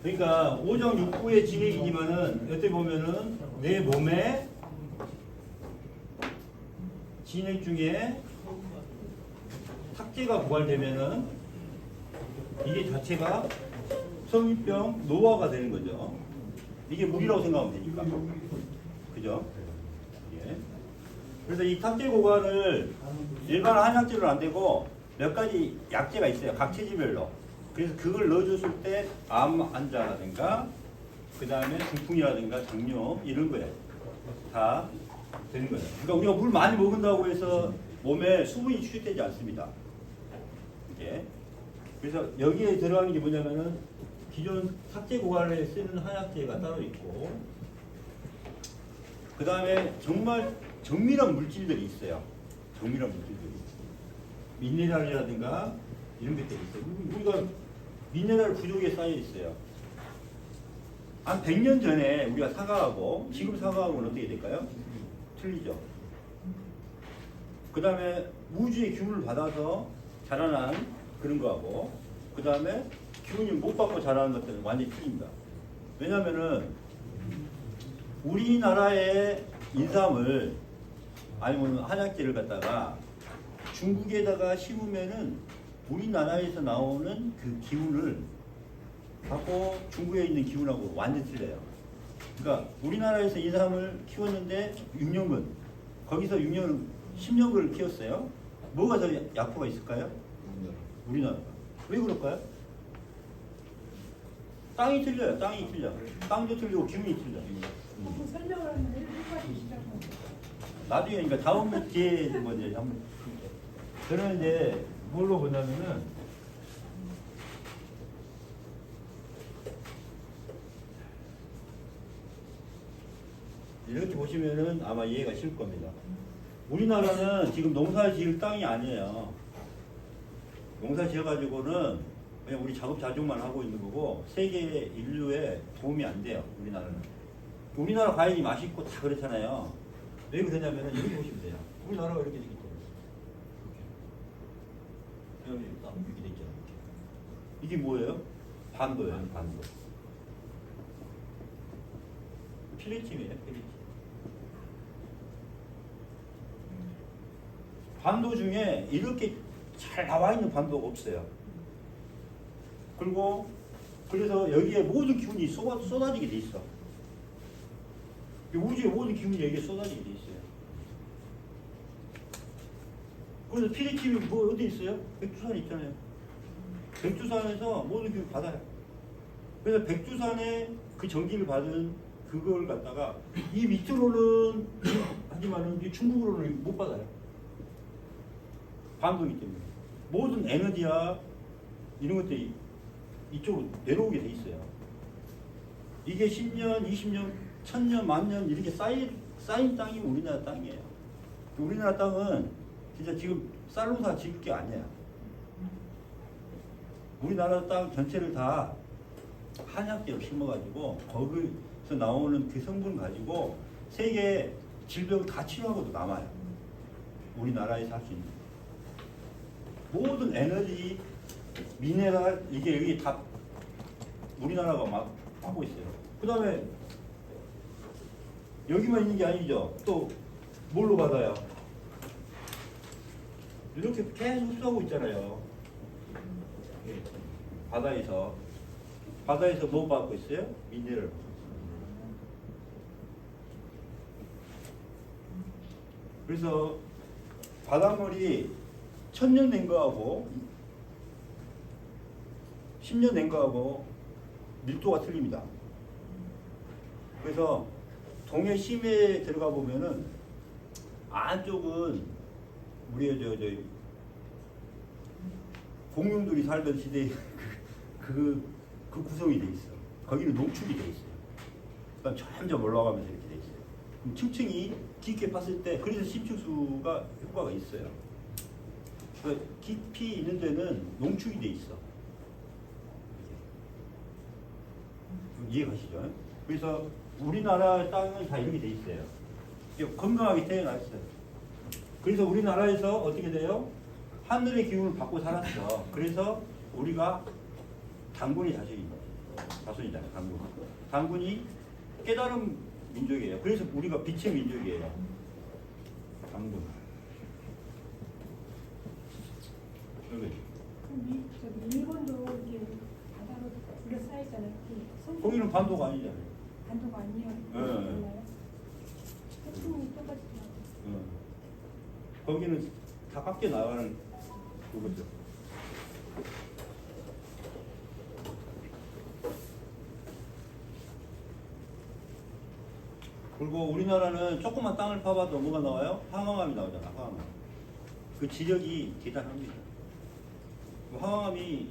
그러니까 오정육부의 진액이지만은 어떻게 보면은 내 몸에 진액 중에 탁제가 고갈되면은 이게 자체가 성인병 노화가 되는 거죠. 이게 물이라고 생각하면 되니까. 그죠? 예. 그래서 이 탁제 고갈을 일반 한약재로 안 되고 몇 가지 약재가 있어요. 각 체질별로. 그래서 그걸 넣어줬을 때 암 환자라든가 그 다음에 중풍이라든가 당뇨 이런 거에 다 되는 거예요. 그러니까 우리가 물 많이 먹는다고 해서 몸에 수분이 축적되지 않습니다. 예. 그래서 여기에 들어가는 게 뭐냐면은 기존 탁제 고갈에 쓰는 한약재가 따로 있고 그 다음에 정말 정밀한 물질들이 있어요. 정밀한 물질들이. 미네랄이라든가 이런 것들이 있어요. 우리가 미네랄 부족에 쌓여 있어요. 한 100년 전에 우리가 사과하고 지금 사과하고는 어떻게 될까요? 틀리죠. 그 다음에 우주의 기운을 받아서 자라난 그런 거하고 그 다음에 기운이 못 받고 자라는 것들은 완전히 틀립니다. 왜냐면은 우리나라의 인삼을 아니면 한약재를 갖다가 중국에다가 심으면은 우리나라에서 나오는 그 기운을 하고 중국에 있는 기운하고 완전 틀려요. 그러니까 우리나라에서 인삼을 키웠는데 6년근 거기서 6년 10년근을 키웠어요. 뭐가 더 약효가 있을까요? 우리나라가. 왜 그럴까요? 땅이 틀려요. 땅이 틀려. 땅도 틀리고 기운이 틀려. 설명을 하면 1까지 시작하고 나중에 그러니까 다음 기회에 뭐 이제 한번 저는 이제 뭘로 보냐면은 이렇게 보시면은 아마 이해가 쉬울 겁니다. 우리나라는 지금 농사 지을 땅이 아니에요. 농사 지어가지고는 그냥 우리 자급자족만 하고 있는 거고 세계 인류에 도움이 안 돼요. 우리나라는. 우리나라 과일이 맛있고 다 그렇잖아요. 왜 그러냐면은 이렇게 보시면 돼요. 우리나라가 이렇게 되기 때문에. 여기 딱 이렇게 돼 있잖아요. 이게 뭐예요? 반도예요. 반도. 필리팀이에요. 필리팀. 반도 중에 이렇게 잘 나와 있는 반도가 없어요. 그리고 그래서 여기에 모든 기운이 쏟아지게 돼 있어. 우주의 모든 기운이 여기에 쏟아지게 돼 있어요. 그래서 필리팀이 뭐 어디 있어요? 백두산 있잖아요. 백두산에서 모든 기운 받아요. 그래서 백두산에 그 전기를 받은 그걸 갖다가 이 밑으로는 하지만 이 중국으로는 못 받아요. 반도이기 때문에 모든 에너지와 이런 것들이 이쪽으로 내려오게 돼 있어요. 이게 10년, 20년, 1000년, 만년 이렇게 쌓인 땅이 우리나라 땅이에요. 우리나라 땅은 진짜 지금 쌀로사 지을 게 아니야. 우리나라 땅 전체를 다 한약재로 심어가지고 거기서 나오는 그 성분 가지고 세계 질병 다 치료하고도 남아요. 우리나라에서 할 수 있는 모든 에너지, 미네랄 이게 여기 다 우리나라가 막 하고 있어요. 그 다음에 여기만 있는 게 아니죠. 또 뭘로 받아요? 이렇게 계속 흡수하고 있잖아요. 바다에서 뭐 받고 있어요? 미네랄 받고 있어요. 그래서 바닷물이 1000년 된 거하고 10년 된 거하고 밀도가 틀립니다. 그래서 동해 심해에 들어가 보면은 안쪽은 우리 저 공룡들이 살던 시대에 그 구성이 돼 있어. 거기는 농축이 돼 있어요. 그러니까 점점 올라가면서 이렇게 돼 있어요. 그럼 층층이 깊게 팠을 때 그래서 심층수가 효과가 있어요. 그러니까 깊이 있는 데는 농축이 돼 있어. 이해가시죠? 그래서 우리나라 땅은 다 이렇게 돼 있어요. 건강하게 태어나 있어요. 그래서 우리나라에서 어떻게 돼요? 하늘의 기운을 받고 살았어. 그래서 우리가 당분이 자식인 거예요. 자손이잖아요. 단군. 단군이 깨달은 민족이에요. 그래서 우리가 빛의 민족이에요. 단군. 여기. 그럼 저기 일본도 이렇게 바다로 둘러싸여 있잖아요. 거기는 반도가 아니잖아요. 반도가 아니에요. 네. 몰라요. 태풍이 똑같이 나와요. 거기는 다 밖에 나가는 그거죠. 그리고 우리나라는 조그만 땅을 파봐도 뭐가 나와요? 황화암이 나오잖아. 황화암. 그 지력이 대단합니다. 그 황화암이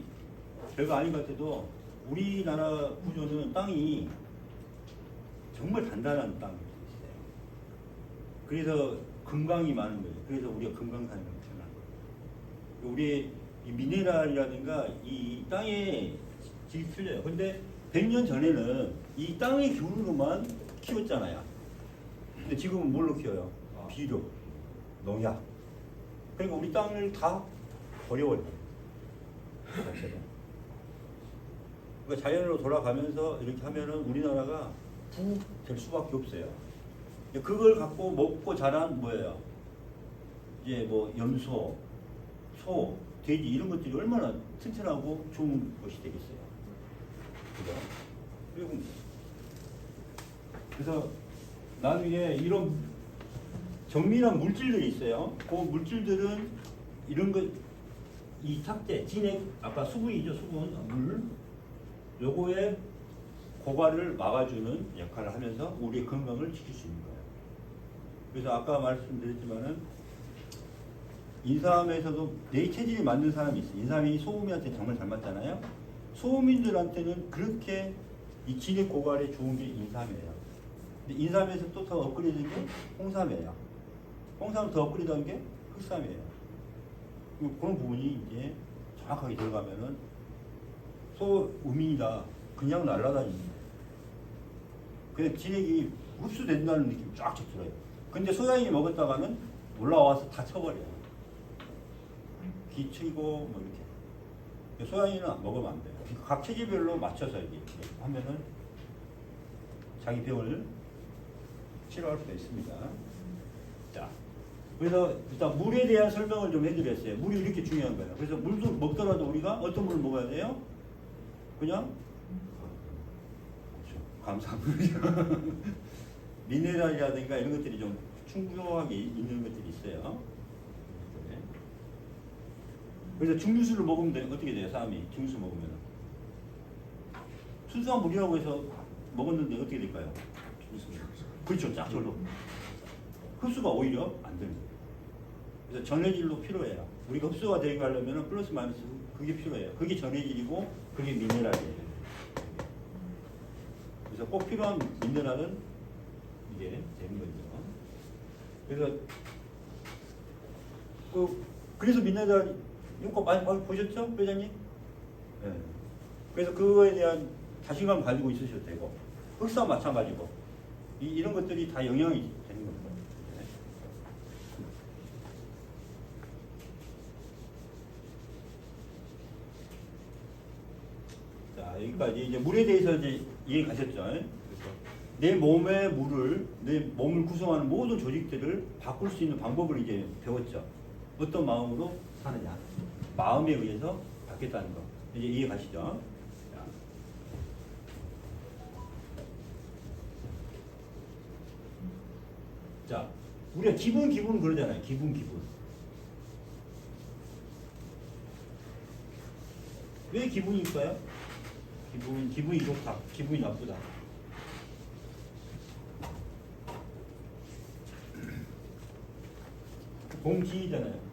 별거 아닌 것 같아도 우리나라 구조는 땅이 정말 단단한 땅이 있어요. 그래서 금강이 많은 거예요. 그래서 우리가 금강산이라고 표현하는 거예요. 우리 이 미네랄이라든가 이 땅의 질이 틀려요. 근데 100년 전에는 이 땅의 기운으로만 키웠잖아요. 근데 지금은 뭘로 키워요? 비료, 농약. 그러니까 우리 땅을 다 버려버려요. 그러니까 자연으로 돌아가면서 이렇게 하면은 우리나라가 부될 수밖에 없어요. 그걸 갖고 먹고 자란 뭐예요? 이제 뭐 염소, 소, 돼지 이런 것들이 얼마나 튼튼하고 좋은 것이 되겠어요. 그죠? 그리고 그래서 나중에 이런 정밀한 물질들이 있어요. 그 물질들은 이런 것, 이 탁재, 진액, 아까 수분이죠, 수분, 물. 요거에 고갈을 막아주는 역할을 하면서 우리의 건강을 지킬 수 있는 거예요. 그래서 아까 말씀드렸지만은 인삼에서도 내 체질이 맞는 사람이 있어요. 인삼이 소음인한테 정말 잘 맞잖아요. 소음인들한테는 그렇게 이 진액 고갈에 좋은 게 인삼이에요. 근데 인삼에서 또 더 업그레이드된 게 홍삼이에요. 홍삼은 더 업그레이드한 게 흑삼이에요. 그런 부분이 이제 정확하게 들어가면은 소음인이다. 그냥 날아다닙니다. 그냥 진액이 흡수된다는 느낌이 쫙쫙 들어요. 근데 소양이 먹었다가는 올라와서 다 쳐버려요. 기치고 뭐 이렇게. 소양이는 먹으면 안 돼요. 각 체질별로 맞춰서 이렇게 하면은 자기 병을 치료할 수가 있습니다. 자, 그래서 일단 물에 대한 설명을 좀 해드렸어요. 물이 이렇게 중요한 거예요. 그래서 물도 먹더라도 우리가 어떤 물을 먹어야 돼요? 그냥 감사합니다. 미네랄이라든가 이런 것들이 좀 충분하게 있는 것들이 있어요. 그래서 증류수를 먹으면 어떻게 돼요? 사람이 증류수 먹으면 순수한 물이라고 해서 먹었는데 어떻게 될까요? 그렇죠, 쫙 절로 흡수가 오히려 안 되는 거예요. 그래서 전해질로 필요해요. 우리가 흡수가 되게 하려면 플러스 마이너스 그게 필요해요. 그게 전해질이고 그게 미네랄이에요. 그래서 꼭 필요한 미네랄은 이게 되는 거죠. 그래서 미네랄 이거 많이 보셨죠, 회장님? 네. 그래서 그거에 대한 자신감 가지고 있으셔도 되고 흑사와 마찬가지고 이런 것들이 다 영향이 되는 겁니다. 네. 자, 여기까지 이제 물에 대해서 이제 이해 가셨죠? 내 몸의 물을, 내 몸을 구성하는 모든 조직들을 바꿀 수 있는 방법을 이제 배웠죠. 어떤 마음으로 사느냐. 마음에 의해서 바뀌었다는 거. 이제 이해 가시죠? 자, 우리가 기분 그러잖아요. 기분. 왜 기분일까요? 기분이 좋다. 기분이 나쁘다. 공기잖아요.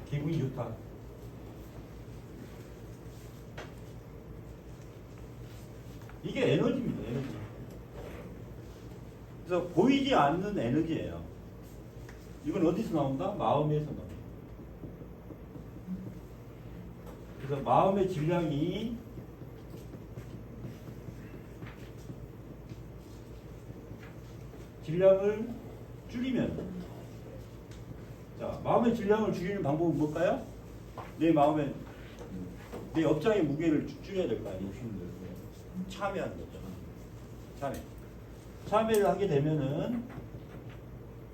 기분이 좋다. 이게 에너지입니다. 에너지. 그래서 보이지 않는 에너지예요. 이건 어디서 나온다? 마음에서 나온다. 그래서 마음의 질량이 질량을 줄이면, 자, 마음의 질량을 줄이는 방법은 뭘까요? 내 마음에 내 업장의 무게를 줄여야 될 거 아니에요. 참여하는 거죠. 참여를 하게 되면은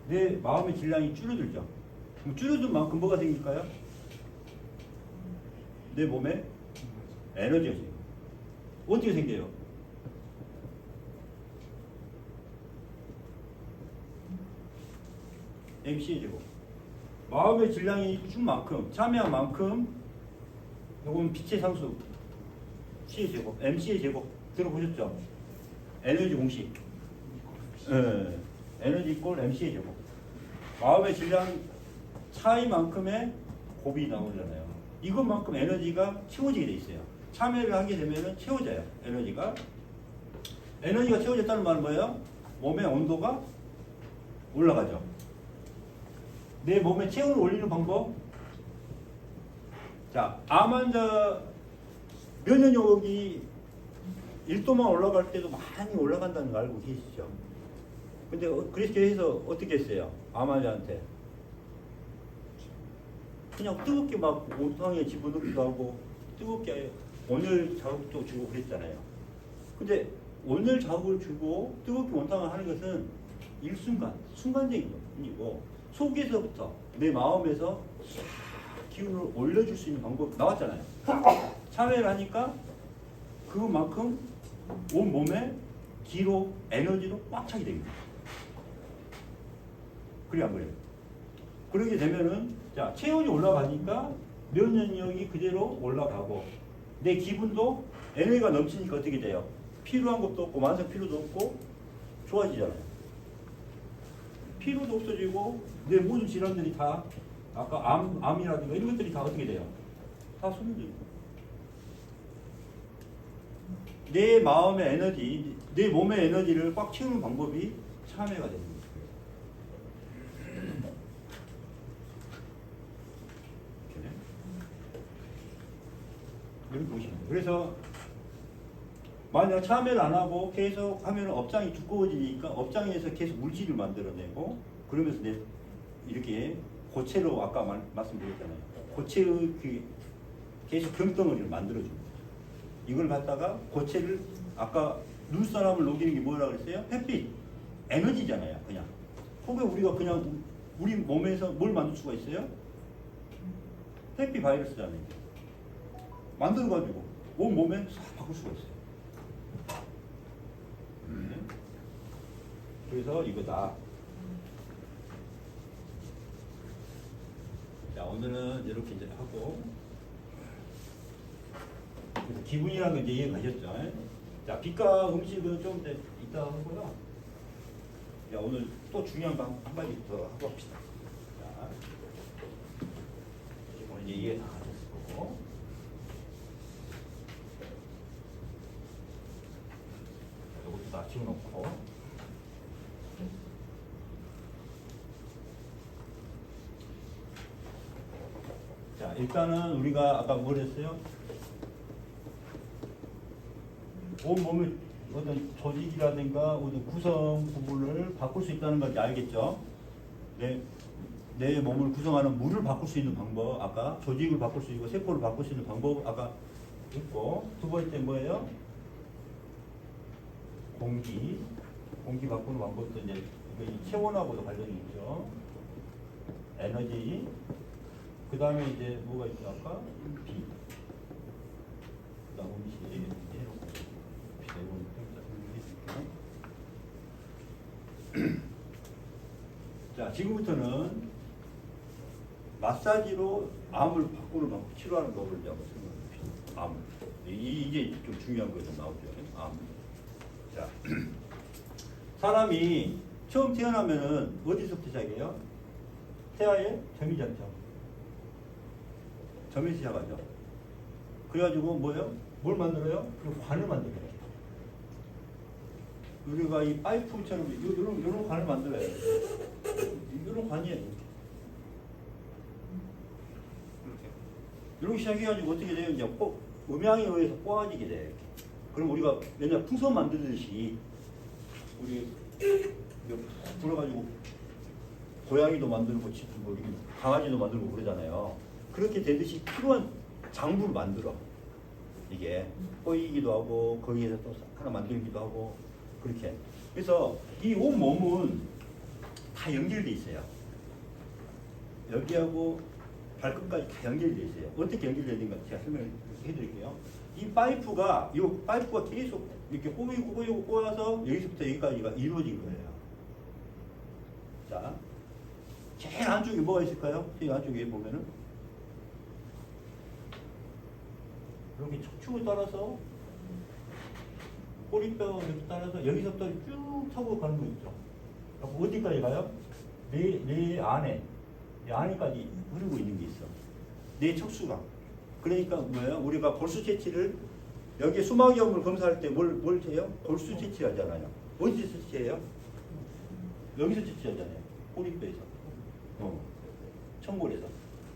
내 마음의 질량이 줄어들죠. 그럼 줄어든 만큼 뭐가 생길까요? 내 몸에 에너지가 생겨요. 어떻게 생겨요? MC의 제곱. 마음의 질량이 준 만큼, 참여한 만큼, 요건 빛의 상수, C의 제곱, MC의 제곱 들어보셨죠? 에너지 공식. 예, 에너지 이꼴 MC의 제곱. 마음의 질량 차이만큼의 곱이 나오잖아요. 이것만큼 에너지가 채워지게 돼 있어요. 참여를 하게 되면 채워져요. 에너지가 채워졌다는 말은 뭐예요? 몸의 온도가 올라가죠. 내 몸의 체온을 올리는 방법. 자, 암 환자 면역력이 1도만 올라갈 때도 많이 올라간다는 거 알고 계시죠? 근데 그렇게 해서 어떻게 했어요? 암 환자한테 그냥 뜨겁게 막 온탕에 집어넣기도 하고 뜨겁게 온열 자극도 주고 그랬잖아요. 근데 온열 자극을 주고 뜨겁게 온탕을 하는 것은 순간적인 일이고 속에서부터 내 마음에서 기운을 올려줄 수 있는 방법이 나왔잖아요. 참여를 하니까 그만큼 온 몸에 기로 에너지로 꽉 차게 됩니다. 그래 안 그래요? 그러게 되면은 자 체온이 올라가니까 면역력이 그대로 올라가고 내 기분도 에너지가 넘치니까 어떻게 돼요? 필요한 것도 없고 만성 피로도 없고 좋아지잖아요. 피로도 없어지고 내 모든 질환들이 다 아까 암이라든가 이런 것들이 다 어떻게 돼요? 다 소멸되고 내 마음의 에너지, 내 몸의 에너지를 꽉 채우는 방법이 참회가 되는 거예요. 이렇게 보시면 돼요. 그래서 만약 참여를 안 하고 계속 하면 업장이 두꺼워지니까 업장에서 계속 물질을 만들어내고 그러면서 이렇게 고체로 아까 말씀드렸잖아요. 고체의 계속 병덩어리를 만들어줍니다. 이걸 갖다가 고체를 아까 눈사람을 녹이는 게 뭐라 그랬어요? 햇빛, 에너지잖아요. 그냥 속에 우리가 그냥 우리 몸에서 뭘 만들 수가 있어요? 햇빛 바이러스잖아요. 만들어가지고 온 몸에 싹 바꿀 수가 있어요. 그래서 이거다. 자, 오늘은 이렇게 이제 하고 그래서 기분이라는 건 이제 이해가셨죠? 자, 빛과 음식은 좀 이따 하고요. 자, 오늘 또 중요한 거 한 가지 더 하고 합시다. 자, 오늘 이제 이해 다 하셨을 거고. 이것도 다 지워놓고. 자, 일단은 우리가 아까 뭘 했어요? 온 몸의 어떤 조직이라든가 어떤 구성 부분을 바꿀 수 있다는 걸 알겠죠? 내 몸을 구성하는 물을 바꿀 수 있는 방법, 아까 조직을 바꿀 수 있고 세포를 바꿀 수 있는 방법 아까 있고, 두 번째 뭐예요? 공기 바꾸는 방법도 이제 이 체온하고도 관련이 있죠. 에너지. 그 다음에 이제 뭐가 있죠? 아까 비. 그 다음 음식 이렇게 해놓고 자, 지금부터는 마사지로 암을 바꾸는 방법, 치료하는 법을 이제 한번 설명해 봅시다. 암. 이게 좀 중요한 거 좀 나오죠. 암. 자, 사람이 처음 태어나면은 어디서부터 시작해요? 태아의 점이잖죠. 점에서 시작하죠. 그래가지고 뭐예요? 뭘 만들어요? 그 관을 만들어요. 우리가 이 파이프처럼 이런 관을 만들어요. 이런 관이에요. 이렇게 시작해가지고 어떻게 돼요? 이제 음향에 의해서 꼬아지게 돼요. 이렇게. 그럼 우리가 맨날 풍선 만들듯이 우리 불어가지고 고양이도 만들고 강아지도 만들고 그러잖아요. 그렇게 되듯이 필요한 장부를 만들어. 이게 꼬이기도 하고 거기에서 또 하나 만들기도 하고 그렇게. 그래서 이 온 몸은 다 연결돼 있어요. 여기하고 발끝까지 다 연결돼 있어요. 어떻게 연결되어 있는가 제가 설명해 드릴게요. 이 파이프가 계속 이렇게 꼬이고 꼬여서 여기서부터 여기까지가 이루어진 거예요. 자, 제일 안쪽에 뭐가 있을까요? 이 안쪽에 보면은 이렇게 척추를 따라서 꼬리뼈 이렇게 따라서 여기서부터 쭉 타고 가는 거 있죠. 어디까지 가요? 내 안에, 내 안에까지 흐르고 있는 게 있어. 내 척수가. 그러니까 뭐예요? 우리가 골수 채취를 여기 수막염을 검사할 때 뭘 해요? 골수 채취하잖아요. 어디서 채취해요? 여기서 채취하잖아요. 꼬리뼈에서. 청골에서.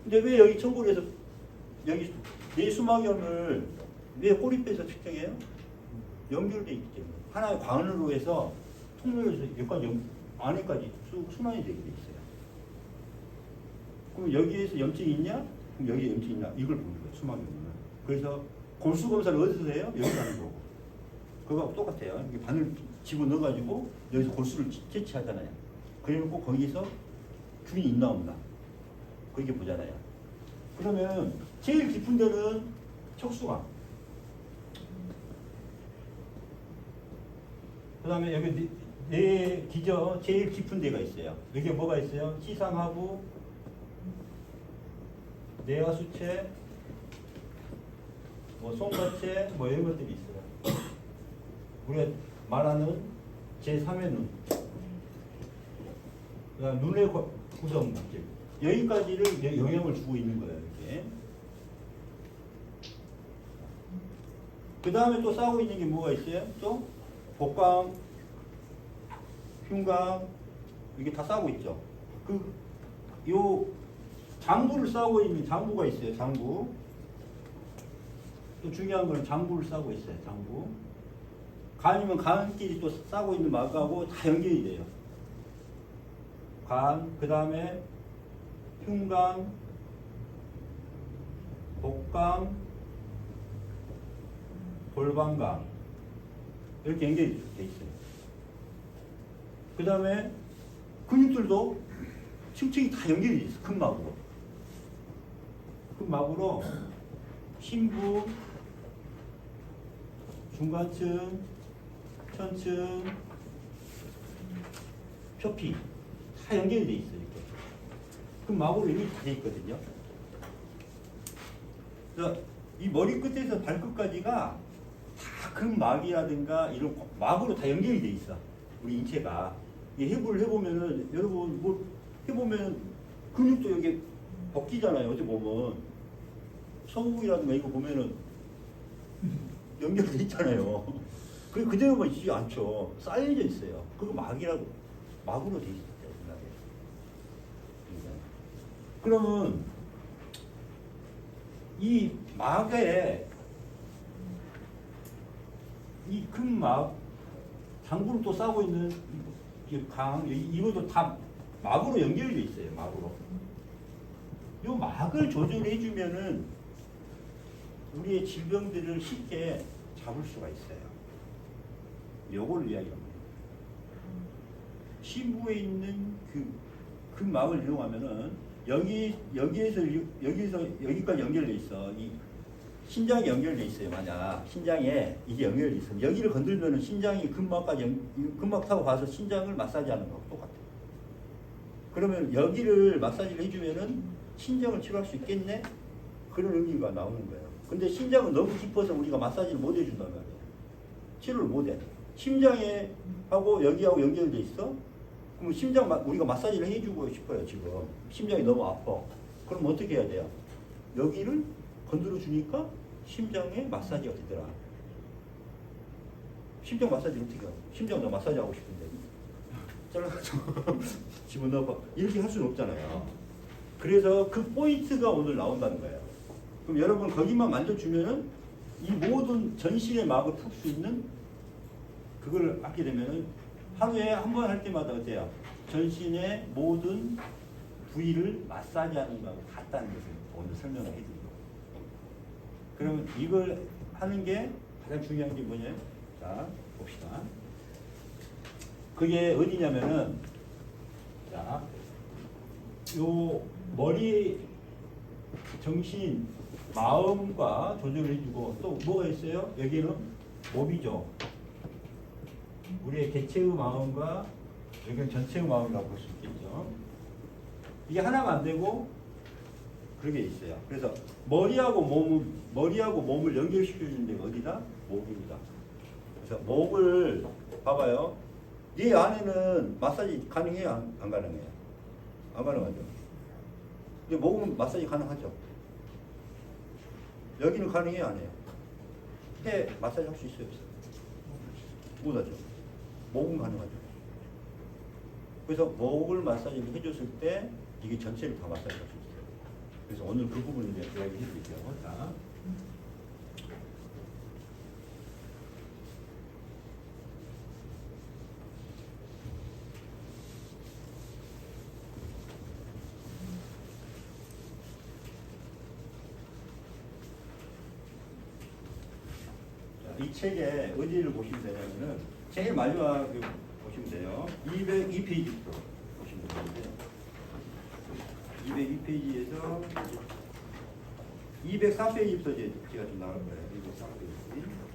근데 왜 여기 청골에서 여기 내 수막염을 왜 꼬리뼈에서 측정해요? 연결되어 있기 때문에. 하나의 관으로 해서 통로에서 여기까지 안에까지 순환이 되게 돼 있어요. 그럼 여기에서 염증이 있냐? 그럼 여기에 염증이 있냐? 이걸 보는 거예요. 수막염은. 그래서 골수 검사를 어디서 해요? 여기서 하는 거고. 그거하고 똑같아요. 이렇게 바늘 집어넣어가지고 여기서 골수를 채취하잖아요. 그래놓고 거기서 균이 있나 없나 그렇게 보잖아요. 그러면 제일 깊은 데는 척수관. 그 다음에 여기 내 기저 제일 깊은 데가 있어요. 여기 뭐가 있어요? 시상하부, 내하수체, 뭐 손가체, 뭐 이런 것들이 있어요. 우리가 말하는 제3의 눈. 그다음 눈의 구성물. 여기까지를 영향을 주고 있는 거예요. 이렇게. 그 다음에 또 싸우고 있는 게 뭐가 있어요? 또 복강, 흉강 이게 다 싸우고 있죠. 요 장부를 싸우고 있는 장부가 있어요. 장부. 또 중요한 건 장부를 싸우고 있어요. 장부. 간이면 간끼리 또 싸우고 있는 막하고 다 연결이 돼요. 간, 그 다음에 흉강, 복강, 골반강 이렇게 연결이 돼 있어요. 그 다음에 근육들도 층층이 다 연결이 돼 있어요. 근막으로. 근막으로 심부, 중간층, 천층, 표피 다 연결이 돼 있어요. 이렇게. 근막으로 이미 다 돼 있거든요. 그래서 이 머리 끝에서 발끝까지가 다 근막이라든가 이런 막으로 다 연결이 돼 있어. 우리 인체가. 이 해부를 해보면은 여러분 뭐 해보면 근육도 여기 벗기잖아요. 어디 보면 서부이라든가 이거 보면은 연결돼 있잖아요. 그대로만 있지 않죠. 쌓여져 있어요. 그거 막으로 돼 있어요. 그러면 이 막에 이 근막 장부를 또 싸고 있는 이 강 이것도 다 막으로 연결되어 있어요. 막으로. 이 막을 조절해 주면은 우리의 질병들을 쉽게 잡을 수가 있어요. 요걸 이야기합니다. 심부에 있는 그 막을 이용하면은 여기에서 여기까지 연결돼 있어. 이 신장이 연결돼 있어요. 만약 신장에 이게 연결돼 있으면 여기를 건들면은 신장이 근막까지 근막 타고 가서 신장을 마사지하는 거하고 똑같아. 그러면 여기를 마사지를 해주면은 신장을 치료할 수 있겠네? 그런 의미가 나오는 거예요. 근데 신장은 너무 깊어서 우리가 마사지를 못 해준단 말이에요. 치료를 못 해. 심장에 하고 여기하고 연결돼 있어? 그럼 심장 우리가 마사지를 해주고 싶어요. 지금 심장이 너무 아파. 그럼 어떻게 해야 돼요? 여기를 건드려 주니까 심장에 마사지가 되더라. 심장 마사지 어떻게 해요? 심장 나 마사지 하고 싶은데 잘라가지고 집어넣어봐. 이렇게 할 수는 없잖아요. 그래서 그 포인트가 오늘 나온다는 거예요. 그럼 여러분 거기만 만져주면은 이 모든 전신의 막을 풀 수 있는 그걸 하게 되면은 하루에 한 번 할 때마다 어때요? 전신의 모든 부위를 마사지하는 거하고 같다는 것을 오늘 설명을 해드리고. 그러면 이걸 하는 게 가장 중요한 게 뭐냐? 자, 봅시다. 그게 어디냐면은, 자, 요 머리, 정신, 마음과 조절을 해주고 또 뭐가 있어요? 여기는 몸이죠. 우리의 개체의 마음과 여기는 전체의 마음이라고 볼 수 있겠죠. 이게 하나가 안 되고 그게 있어요. 그래서 머리하고 몸을 연결시켜 주는 데가 어디다? 목입니다. 그래서 목을 봐봐요. 이 안에는 마사지 가능해요? 안 가능해요? 안 가능하죠. 근데 목은 마사지 가능하죠. 여기는 가능해요? 안 해요? 폐 마사지 할 수 있어요? 없어요? 못하죠. 목은 가능하죠. 그래서 목을 마사지를 해줬을 때 이게 전체를 다 마사지 할 수 있어요. 그래서 오늘 그 부분을 이제 이야기 해드릴게요. 자. 이 책의 어디를 보시면 되냐면은 제일 마지막 보시면 돼요. 202페이지부터 보시면 되는데 202페이지에서 204페이지부터 제가 좀 나갈 거예요. 204페이지.